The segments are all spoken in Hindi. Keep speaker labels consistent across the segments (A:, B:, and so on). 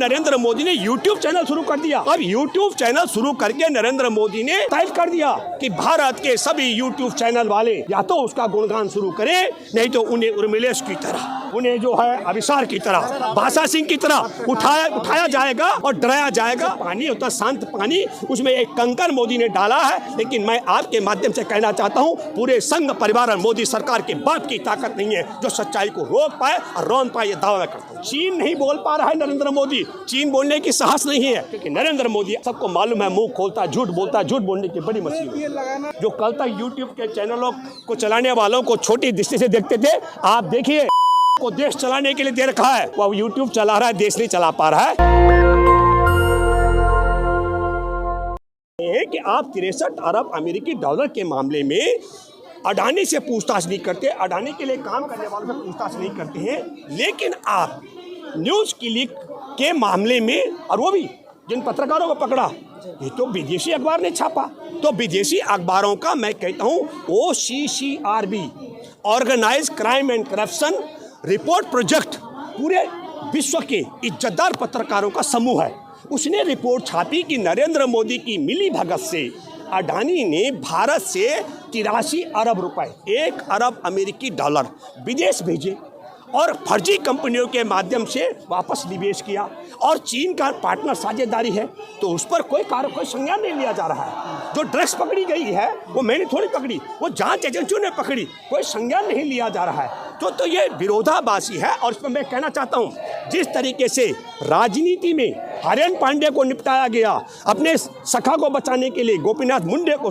A: नरेंद्र मोदी ने YouTube चैनल शुरू कर दिया। अब YouTube चैनल शुरू करके नरेंद्र मोदी ने तय कर दिया कि भारत के सभी YouTube चैनल वाले या तो उसका गुणगान शुरू करें, नहीं तो उन्हें उर्मिलेश की तरह, उन्हें जो है अभिसार की तरह, भाषा सिंह की तरह उठाया जाएगा और डराया जाएगा। पानी होता शांत पानी, उसमें एक कंकर मोदी ने डाला है। लेकिन मैं आपके माध्यम से कहना चाहता हूँ, पूरे संघ परिवार और मोदी सरकार के बाप की ताकत नहीं है जो सच्चाई को रोक पाए और रौंद पाए, ये दावा करता हूँ। चीन नहीं बोल पा रहा है नरेंद्र मोदी, चीन बोलने की साहस नहीं है, क्योंकि नरेंद्र मोदी सबको मालूम है मुंह खोलता झूठ बोलता है, झूठ बोलने की बड़ी मशीन है। जो कल तक यूट्यूब के चैनलों को चलाने वालों को छोटी दृष्टि से देखते थे, आप देखिए को देश चलाने के लिए दे रखा है, वो यूट्यूब चला रहा है, देश नहीं चला पा रहा है कि आप 63 अरब अमेरिकी डॉलर के मामले में अडानी से पूछताछ नहीं करते, अडानी के लिए काम करने वालों से पूछताछ नहीं करते हैं। लेकिन आप न्यूज़ क्लिक के मामले में, और वो भी जिन पत्रकारों को पकड़ा, ये तो विदेशी अखबार ने छापा, तो विदेशी अखबारों का मैं कहता हूँ OCCRB, organise crime and corruption report project, पूरे विश्व के इज्जतदार पत्रकारों का समूह है। उसने रिपोर्ट छापी कि नरेंद्र मोदी की मिली भगत से अडानी ने भारत से 83 अरब रुपए, 1 अरब अमेरिकी डॉलर विदेश भेजे और फर्जी कंपनियों के माध्यम से वापस निवेश किया। और चीन का पार्टनर साझेदारी है, तो उस पर कोई संज्ञान नहीं लिया जा रहा है। जो ड्रग्स पकड़ी गई है वो मैंने थोड़ी पकड़ी, वो जांच एजेंसियों ने पकड़ी, कोई संज्ञान नहीं लिया जा रहा है। तो ये विरोधाभासी है। और इसमें मैं कहना चाहता हूँ, जिस तरीके से राजनीति में हरेन पांडे को निपटाया गया, अपने सखा को बचाने के लिए गोपीनाथ मुंडे को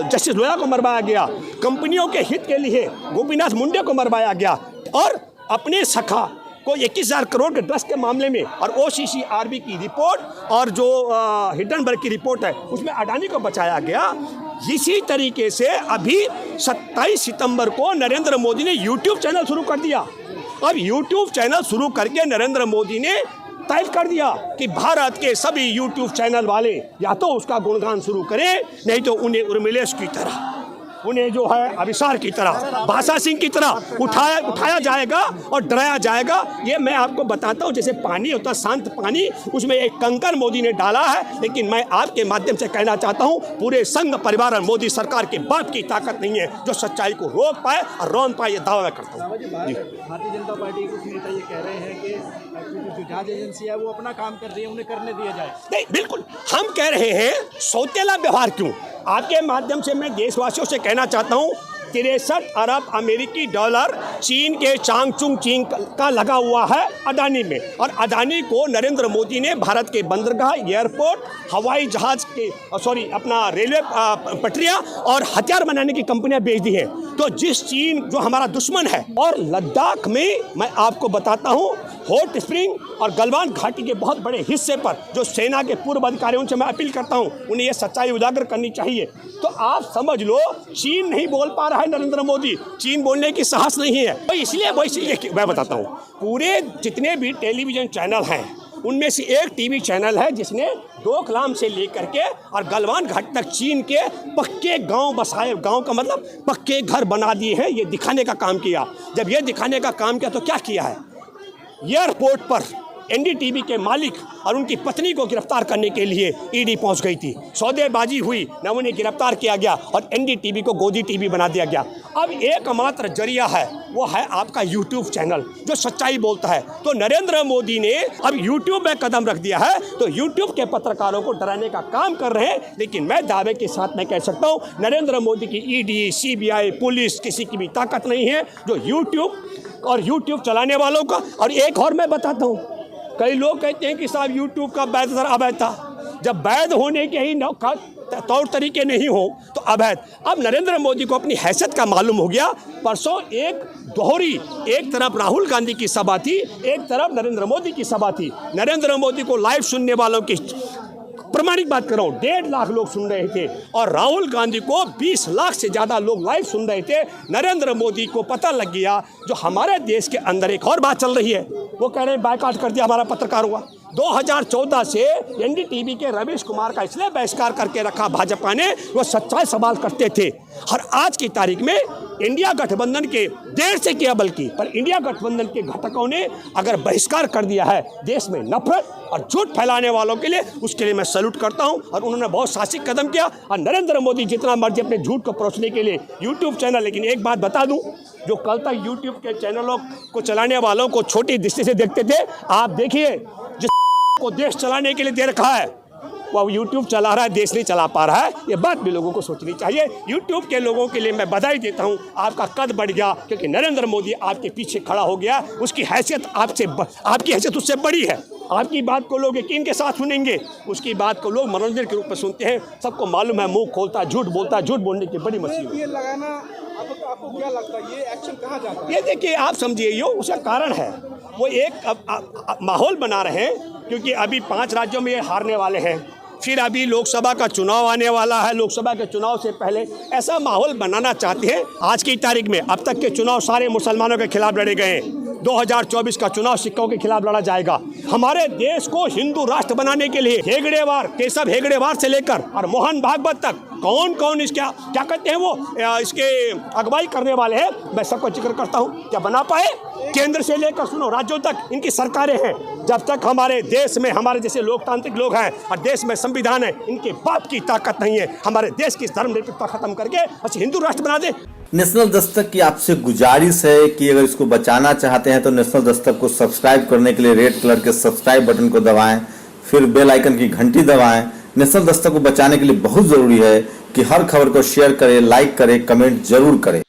A: जस्टिस लोया को मरवाया गया, कंपनियों के हित के लिए गोपीनाथ मुंडे को मरवाया गया, और अपने सखा को 21,000 करोड़ के ड्रग्स के मामले में, और OCCRB की रिपोर्ट और जो हिंडनबर्ग की रिपोर्ट है उसमें अडानी को बचाया गया। इसी तरीके से अभी 27 सितंबर को नरेंद्र मोदी ने YouTube चैनल शुरू कर दिया। अब YouTube चैनल शुरू करके नरेंद्र मोदी ने तय कर दिया कि भारत के सभी YouTube चैनल वाले या तो उसका गुणगान शुरू करें, नहीं तो उन्हें उर्मिलेश की तरह, उन्हें जो है अभिसार की तरह, भाषा सिंह की तरह उठाया जाएगा और डराया जाएगा। ये मैं आपको बताता हूँ, जैसे पानी होता शांत पानी, उसमें एक कंकर मोदी ने डाला है। लेकिन मैं आपके माध्यम से कहना चाहता हूँ, पूरे संघ परिवार और मोदी सरकार के बाप की ताकत नहीं है जो सच्चाई को रोक पाए और रौंद पाए, ये दावा करता हूँ।
B: भारतीय जनता पार्टी के नेता ये कह रहे हैं कि जो जांच एजेंसी है वो अपना काम कर रही है, उन्हें करने दिया जाए।
A: नहीं, बिल्कुल हम कह रहे हैं, सौतेला व्यवहार क्यों? आपके माध्यम से मैं देशवासियों से कहना चाहता हूं, 63 अरब अमेरिकी डॉलर चीन के चांगचुंग चीन का लगा हुआ है अडानी में, और अडानी को नरेंद्र मोदी ने भारत के बंदरगाह, एयरपोर्ट, हवाई जहाज के अपना रेलवे पटरियां और हथियार बनाने की कंपनियां बेच दी हैं। तो जिस चीन जो हमारा दुश्मन है, और लद्दाख में मैं आपको बताता हूं, हॉट स्प्रिंग और गलवान घाटी के बहुत बड़े हिस्से पर जो सेना के पूर्व अधिकारियों से मैं अपील करता हूं, उन्हें यह सच्चाई उजागर करनी चाहिए। तो आप समझ लो, चीन नहीं बोल पा रहा है नरेंद्र मोदी, चीन बोलने की साहस नहीं है। तो इसलिए मैं बताता हूँ, पूरे जितने भी टेलीविजन चैनल हैं उनमें से एक टीवी चैनल है जिसने डोकलाम से लेकर के और गलवान घाटी तक चीन के पक्के गांव बसाए, गांव का मतलब पक्के घर बना दिए हैं, ये दिखाने का काम किया। जब ये दिखाने का काम किया तो क्या किया है, एयरपोर्ट पर NDTV के मालिक और उनकी पत्नी को गिरफ्तार करने के लिए ED पहुंच गई थी। सौदेबाजी हुई, न उन्हें गिरफ्तार किया गया और NDTV को गोदी टीवी बना दिया गया। अब एकमात्र जरिया है, वो है आपका YouTube चैनल जो सच्चाई बोलता है। तो नरेंद्र मोदी ने अब YouTube में कदम रख दिया है, तो YouTube के पत्रकारों को डराने का काम कर रहे हैं। लेकिन मैं दावे के साथ मैं कह सकता हूँ, नरेंद्र मोदी की ED, CBI, पुलिस, किसी की भी ताकत नहीं है जो YouTube चलाने वालों का। और एक और मैं बताता हूँ, कई लोग कहते हैं कि साहब YouTube का वैध अवैध था। जब वैध होने के ही तौर तरीके नहीं हो तो अवैध। अब नरेंद्र मोदी को अपनी हैसियत का मालूम हो गया। परसों एक दोहरी, एक तरफ राहुल गांधी की सभा थी, एक तरफ नरेंद्र मोदी की सभा थी। नरेंद्र मोदी को लाइव सुनने वालों की प्रमाणिक बात कर रहा हूँ, 1.5 लाख लोग सुन रहे थे, और राहुल गांधी को 20 लाख से ज़्यादा लोग लाइव सुन रहे थे। नरेंद्र मोदी को पता लग गया जो हमारे देश के अंदर एक और बात चल रही है, वो कह रहे हैं बायकॉट कर दिया हमारा पत्रकार हुआ। 2014 से NDTV के रवीश कुमार का इसलिए बहिष्कार करके रखा भाजपा ने, वो सच्चाई सवाल करते थे। और आज की तारीख में इंडिया गठबंधन के देर से किया, बल्कि पर इंडिया गठबंधन के घटकों ने अगर बहिष्कार कर दिया है देश में नफरत और झूठ फैलाने वालों के लिए, उसके लिए मैं सैल्यूट करता हूं। और उन्होंने बहुत साहसिक कदम किया। और नरेंद्र मोदी जितना मर्जी अपने झूठ को परोसने के लिए यूट्यूब चैनल, लेकिन एक बात बता दूं, जो कल तक यूट्यूब के चैनलों को चलाने वालों को छोटी दृष्टि से देखते थे, आप देखिए जिस को देश चलाने के लिए दे रखा है वो यूट्यूब चला रहा है, देश नहीं चला पा रहा है। ये बात भी लोगों को सोचनी चाहिए। यूट्यूब के लोगों के लिए मैं बधाई देता हूं, आपका कद बढ़ गया, क्योंकि नरेंद्र मोदी आपके पीछे खड़ा हो गया। उसकी हैसियत आपकी हैसियत उससे बड़ी है। आपकी बात को लोग यकीन के साथ सुनेंगे, उसकी बात को लोग मनोरंजन के रूप में सुनते हैं। सबको मालूम है मुंह खोलता झूठ बोलता, झूठ बोलने की बड़ी मशीन है।
B: ये लगाना आपको क्या लगता है, ये एक्शन कहाँ जाता है?
A: ये देखिए, आप समझिए, ये उसका कारण है, वो एक माहौल बना रहे हैं, क्योंकि अभी 5 राज्यों में ये हारने वाले हैं। फिर अभी लोकसभा का चुनाव आने वाला है। लोकसभा के चुनाव से पहले ऐसा माहौल बनाना चाहते हैं। आज की तारीख में अब तक के चुनाव सारे मुसलमानों के खिलाफ लड़े गए हैं। 2024 का चुनाव सिखों के खिलाफ लड़ा जाएगा। हमारे देश को हिंदू राष्ट्र बनाने के लिए हेगड़ेवार, केशव हेगड़ेवार से लेकर और मोहन भागवत तक कौन कौन इसका क्या कहते हैं वो इसके अगुवाई करने वाले हैं, मैं सबको जिक्र करता हूँ। क्या बना पाए? केंद्र से लेकर सुनो राज्यों तक इनकी सरकारें हैं। जब तक हमारे देश में हमारे जैसे लोकतांत्रिक लोग हैं और देश में संविधान है, इनके बाप की ताकत नहीं है। हमारे देश की धर्मनिरपेक्षता खत्म करके अच्छे हिंदू राष्ट्र बना दे।
C: नेशनल दस्तक की आपसे गुजारिश है कि अगर इसको बचाना चाहते हैं तो नेशनल दस्तक को सब्सक्राइब करने के लिए रेड कलर के सब्सक्राइब बटन को दबाएं, फिर बेल आइकन की घंटी दबाएं। नेशनल दस्तक को बचाने के लिए बहुत जरूरी है कि हर खबर को शेयर करें, लाइक करें, कमेंट जरूर करें।